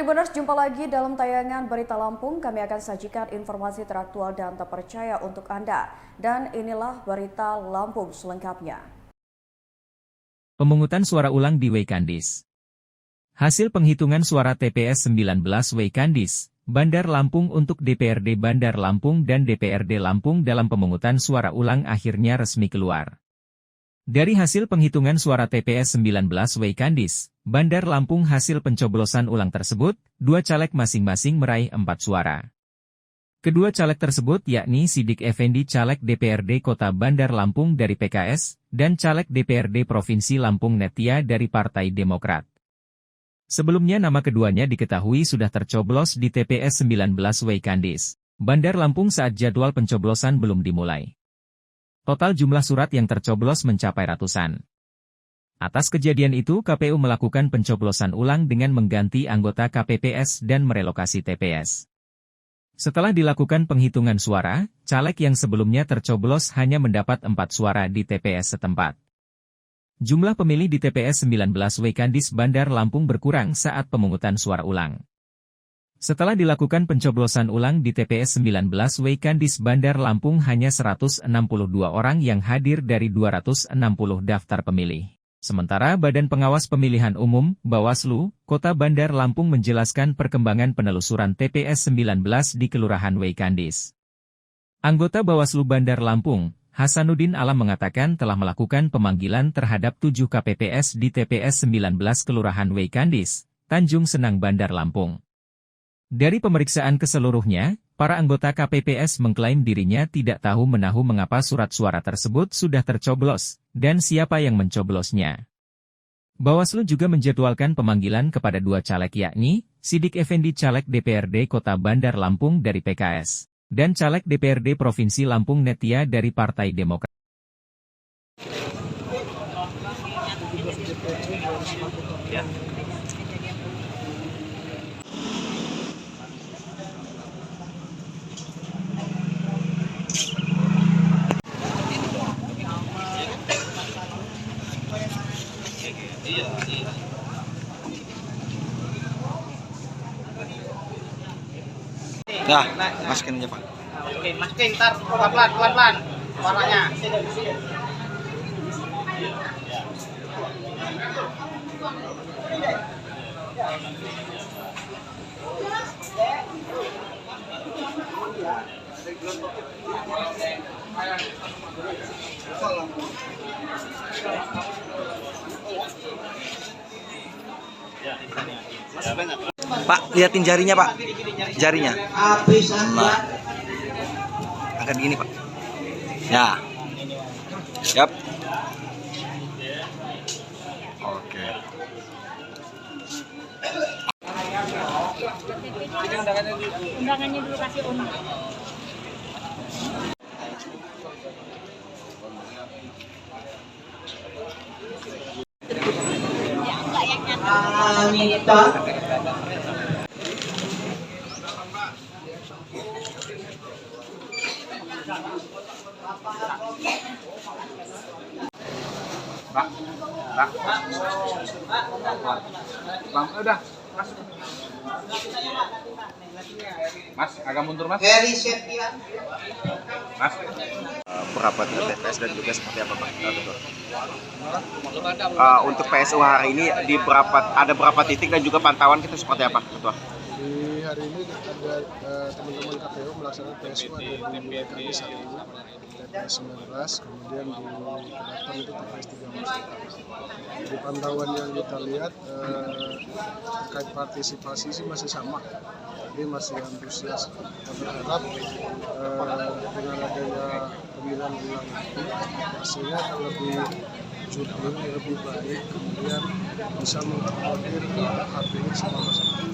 Tribuners, jumpa lagi dalam tayangan Berita Lampung. Kami akan sajikan informasi teraktual dan terpercaya untuk Anda. Dan inilah Berita Lampung selengkapnya. Pemungutan suara ulang di Weikandis. Hasil penghitungan suara TPS 19 Weikandis, Bandar Lampung untuk DPRD Bandar Lampung dan DPRD Lampung dalam pemungutan suara ulang akhirnya resmi keluar. Dari hasil penghitungan suara TPS 19 Weikandis, Bandar Lampung hasil pencoblosan ulang tersebut, 2 caleg masing-masing meraih 4 suara. Kedua caleg tersebut yakni Sidik Effendi caleg DPRD Kota Bandar Lampung dari PKS, dan caleg DPRD Provinsi Lampung Netia dari Partai Demokrat. Sebelumnya nama keduanya diketahui sudah tercoblos di TPS 19 Weikandis, Bandar Lampung saat jadwal pencoblosan belum dimulai. Total jumlah surat yang tercoblos mencapai ratusan. Atas kejadian itu KPU melakukan pencoblosan ulang dengan mengganti anggota KPPS dan merelokasi TPS. Setelah dilakukan penghitungan suara, caleg yang sebelumnya tercoblos hanya mendapat 4 suara di TPS setempat. Jumlah pemilih di TPS 19 Weikandis Bandar Lampung berkurang saat pemungutan suara ulang. Setelah dilakukan pencoblosan ulang di TPS 19 Weikandis Bandar Lampung hanya 162 orang yang hadir dari 260 daftar pemilih. Sementara Badan Pengawas Pemilihan Umum, Bawaslu, Kota Bandar Lampung menjelaskan perkembangan penelusuran TPS 19 di Kelurahan Weikandis. Anggota Bawaslu Bandar Lampung, Hasanuddin Alam mengatakan telah melakukan pemanggilan terhadap 7 KPPS di TPS 19 Kelurahan Weikandis, Tanjung Senang Bandar Lampung. Dari pemeriksaan keseluruhnya, para anggota KPPS mengklaim dirinya tidak tahu menahu mengapa surat suara tersebut sudah tercoblos, dan siapa yang mencoblosnya. Bawaslu juga menjadwalkan pemanggilan kepada 2 caleg yakni, Sidik Effendi caleg DPRD Kota Bandar Lampung dari PKS, dan caleg DPRD Provinsi Lampung Netia dari Partai Demokrat. Ya. Nah, masukin aja Pak. Oke, masukin, ntar pelan-pelan suaranya. Pak, liatin jarinya Pak. Jarinya. Nah. Angkat gini Pak. Ya. Siap. Oke. Undangannya dulu kasih Om. Anita. Bang, udah, Mas, agak mundur Mas. Heri Septian. Mas. Berapa di TPS dan juga seperti apa Pak? Untuk PSU hari ini ada berapa titik dan juga pantauan kita seperti apa, Ketua? Di hari ini ada teman-teman KPU melaksanakan PSU ada di Weikandis 1, TPS 19, kemudian di Kedaton itu TPS 13. Di pantauan yang kita lihat terkait partisipasi sih masih sama, jadi masih antusias. Kita berharap dengan adanya pemilihan ulang ini hasilnya akan lebih jurdil, lebih baik, kemudian bisa mengakomodir hati sama masyarakat.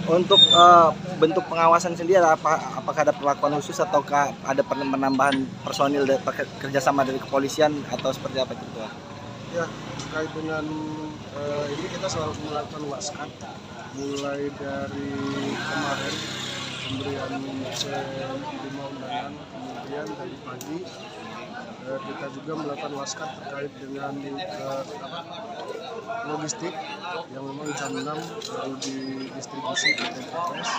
Untuk bentuk pengawasan sendiri apakah ada perlakuan khusus ataukah ada penambahan personil kerjasama dari kepolisian atau seperti apa itu? Ya, terkait dengan ini kita selalu melakukan waskat mulai dari kemarin pemberian C5 undangan, kemudian dari pagi kita juga melakukan waskat terkait dengan logistik yang memang jam 6 baru didistribusi ke TPS.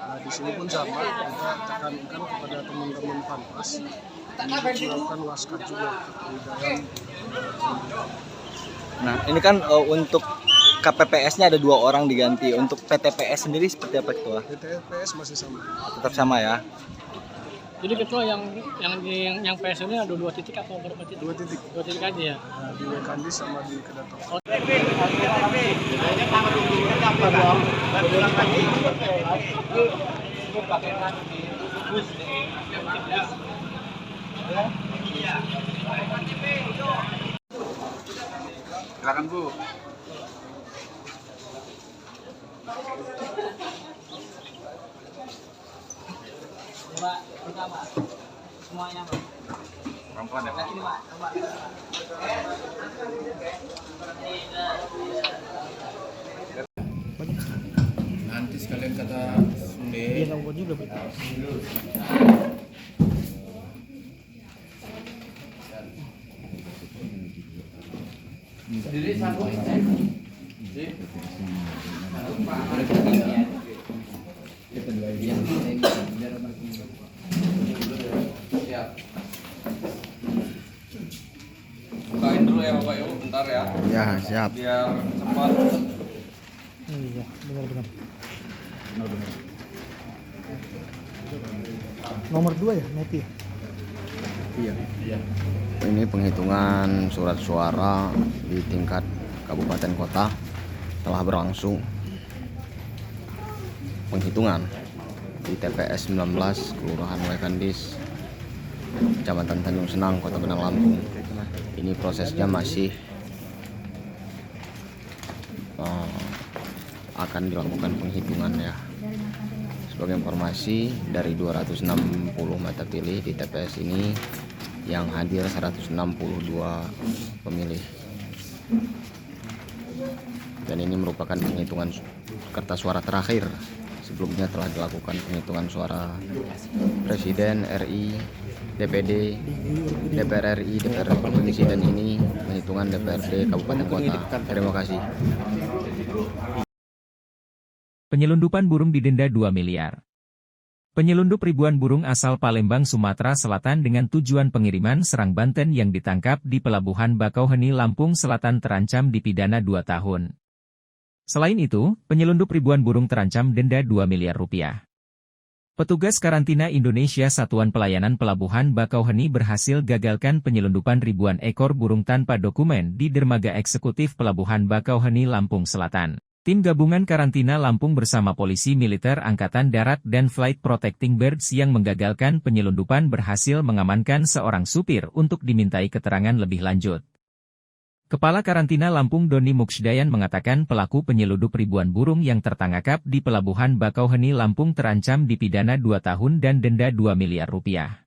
Nah, di sini pun sama, kita tekankan kepada teman-teman Pampas untuk melakukan waskat juga di dalam. Nah, ini kan untuk KPPS-nya ada 2 orang diganti. Untuk PTPS sendiri seperti apa Ketua? TPS masih sama. Tetap sama ya? Jadi Ketua yang PS ini ada 2 titik atau berapa titik? 2 titik. 2 titik aja ya? Nah, di Wekandis sama di Kedaton. Silakan Bu. Semuanya, Pak. Pelan-pelan ya. Nanti sekalian kata Sunde. Iya, tahu juga betul. Sendiri sanggup. Siap. Bukain dulu ya Bapak Ibu, bentar ya. Ya, siap. Biar cepat. Iya, benar-benar. Nomor 2 ya, Neti? Iya. Ini penghitungan surat suara di tingkat kabupaten kota telah berlangsung. Penghitungan di TPS 19 Kelurahan Wekandis, Kecamatan Tanjung Senang, Kota Benang, Lampung. Ini prosesnya masih akan dilakukan penghitungan ya. Sebagai informasi, dari 260 mata pilih di TPS ini yang hadir 162 pemilih. Dan ini merupakan penghitungan kertas suara terakhir. Sebelumnya telah dilakukan penghitungan suara Presiden RI, DPD, DPR RI, DPR Provinsi, dan ini penghitungan DPRD Kabupaten Kota. Terima kasih. Penyelundupan burung didenda 2 miliar. Penyelundup ribuan burung asal Palembang, Sumatera Selatan dengan tujuan pengiriman Serang, Banten yang ditangkap di Pelabuhan Bakauheni, Lampung Selatan terancam dipidana 2 tahun. Selain itu, penyelundup ribuan burung terancam denda 2 miliar rupiah. Petugas karantina Indonesia Satuan Pelayanan Pelabuhan Bakauheni berhasil gagalkan penyelundupan ribuan ekor burung tanpa dokumen di dermaga eksekutif Pelabuhan Bakauheni, Lampung Selatan. Tim gabungan karantina Lampung bersama polisi militer Angkatan Darat dan Flight Protecting Birds yang menggagalkan penyelundupan berhasil mengamankan seorang supir untuk dimintai keterangan lebih lanjut. Kepala Karantina Lampung Doni Muksdayan mengatakan pelaku penyeludup ribuan burung yang tertangkap di Pelabuhan Bakauheni, Lampung terancam dipidana 2 tahun dan denda 2 miliar rupiah.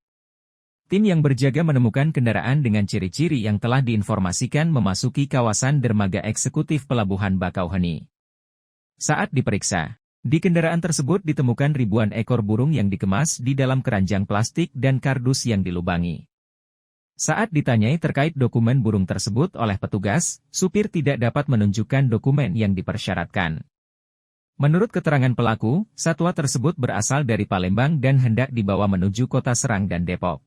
Tim yang berjaga menemukan kendaraan dengan ciri-ciri yang telah diinformasikan memasuki kawasan dermaga eksekutif Pelabuhan Bakauheni. Saat diperiksa, di kendaraan tersebut ditemukan ribuan ekor burung yang dikemas di dalam keranjang plastik dan kardus yang dilubangi. Saat ditanyai terkait dokumen burung tersebut oleh petugas, supir tidak dapat menunjukkan dokumen yang dipersyaratkan. Menurut keterangan pelaku, satwa tersebut berasal dari Palembang dan hendak dibawa menuju kota Serang dan Depok.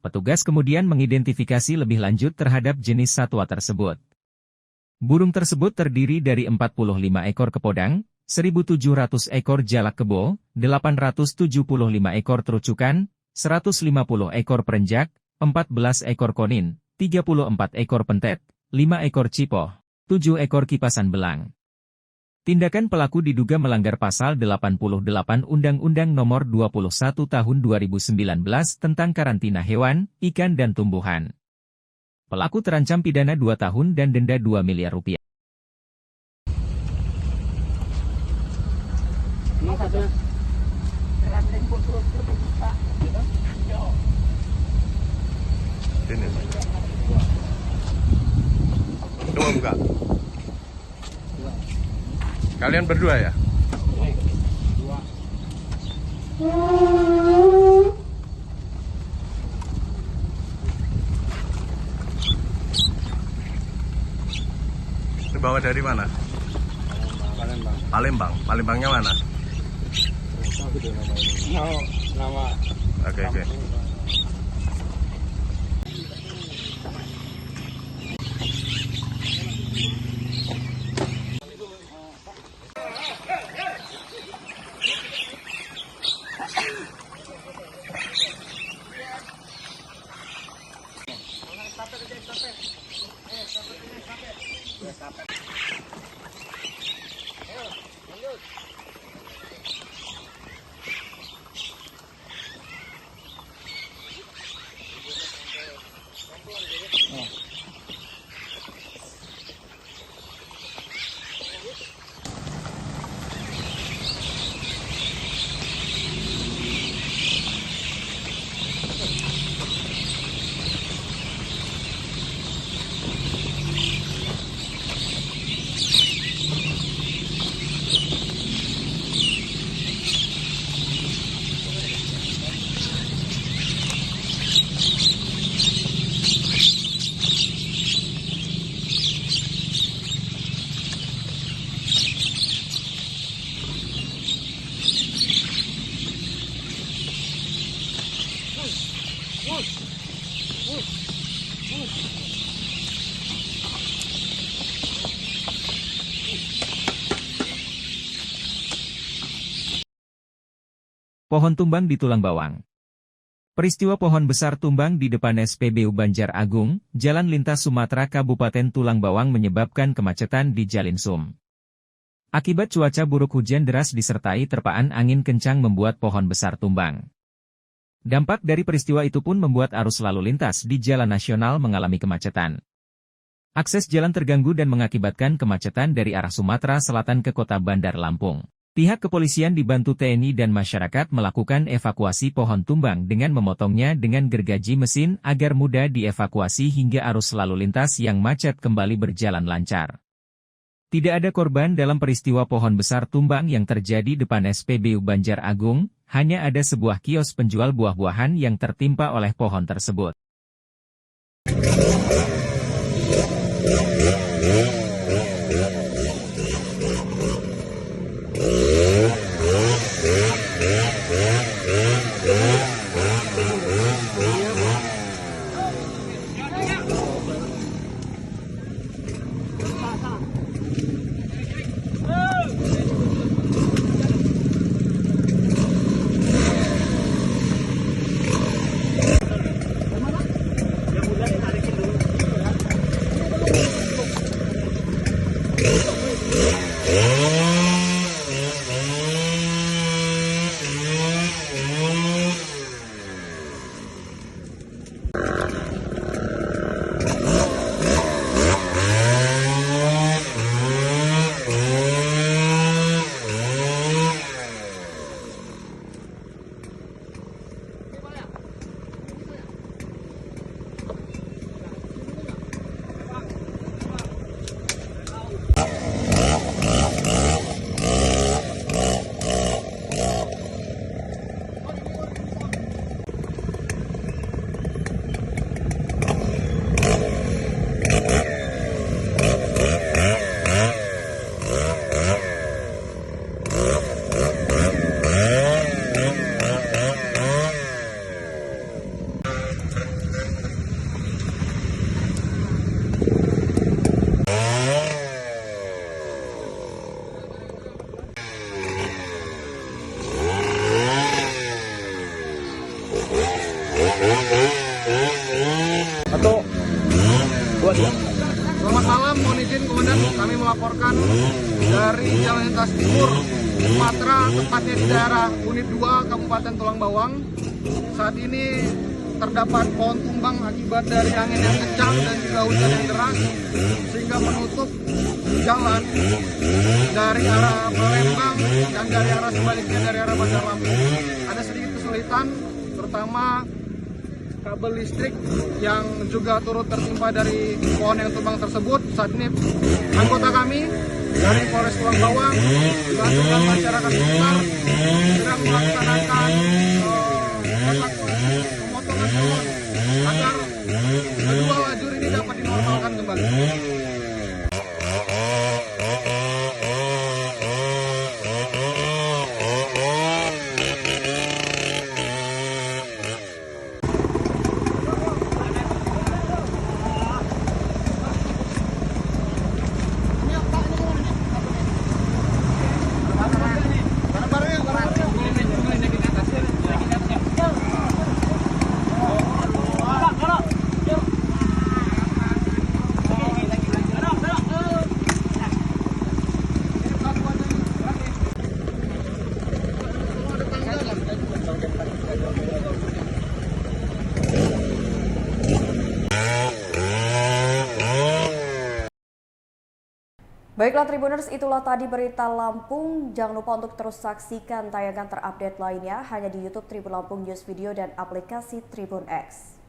Petugas kemudian mengidentifikasi lebih lanjut terhadap jenis satwa tersebut. Burung tersebut terdiri dari 45 ekor kepodang, 1.700 ekor jalak kebo, 875 ekor terucukan, 150 ekor perenjak, 14 ekor konin, 34 ekor pentet, 5 ekor cipoh, 7 ekor kipasan belang. Tindakan pelaku diduga melanggar pasal 88 Undang-Undang Nomor 21 Tahun 2019 tentang karantina hewan, ikan dan tumbuhan. Pelaku terancam pidana 2 tahun dan denda 2 miliar rupiah. Coba buka. Kalian berdua ya? Bawa dari mana? Palembang. Palembang. Palembangnya mana? Nama Oke. Pohon tumbang di Tulang Bawang. Peristiwa pohon besar tumbang di depan SPBU Banjar Agung, Jalan Lintas Sumatera Kabupaten Tulang Bawang menyebabkan kemacetan di Jalinsum. Akibat cuaca buruk, hujan deras disertai terpaan angin kencang membuat pohon besar tumbang. Dampak dari peristiwa itu pun membuat arus lalu lintas di jalan nasional mengalami kemacetan. Akses jalan terganggu dan mengakibatkan kemacetan dari arah Sumatera Selatan ke kota Bandar Lampung. Pihak kepolisian dibantu TNI dan masyarakat melakukan evakuasi pohon tumbang dengan memotongnya dengan gergaji mesin agar mudah dievakuasi hingga arus lalu lintas yang macet kembali berjalan lancar. Tidak ada korban dalam peristiwa pohon besar tumbang yang terjadi depan SPBU Banjar Agung, hanya ada sebuah kios penjual buah-buahan yang tertimpa oleh pohon tersebut. Selamat malam, mohon izin Komandan, kami melaporkan dari Jalan Lintas Timur Sumatera, tepatnya di daerah Unit 2 Kabupaten Tulang Bawang. Saat ini terdapat pohon tumbang akibat dari angin yang kencang dan juga hujan yang deras, sehingga menutup jalan dari arah Palembang dan dari arah sebaliknya dari arah Bandar Lampung. Ada sedikit kesulitan, terutama kabel listrik yang juga turut tertimpa dari pohon yang tumbang tersebut. Saat ini anggota kami dari Polres Tulang Bawang dibantu dengan masyarakat sekitar sedang melaksanakan pemotongan pohon agar kedua lajur ini dapat dinormalkan kembali. Baiklah Tribuners, itulah tadi berita Lampung. Jangan lupa untuk terus saksikan tayangan terupdate lainnya hanya di YouTube Tribun Lampung News Video dan aplikasi Tribun X.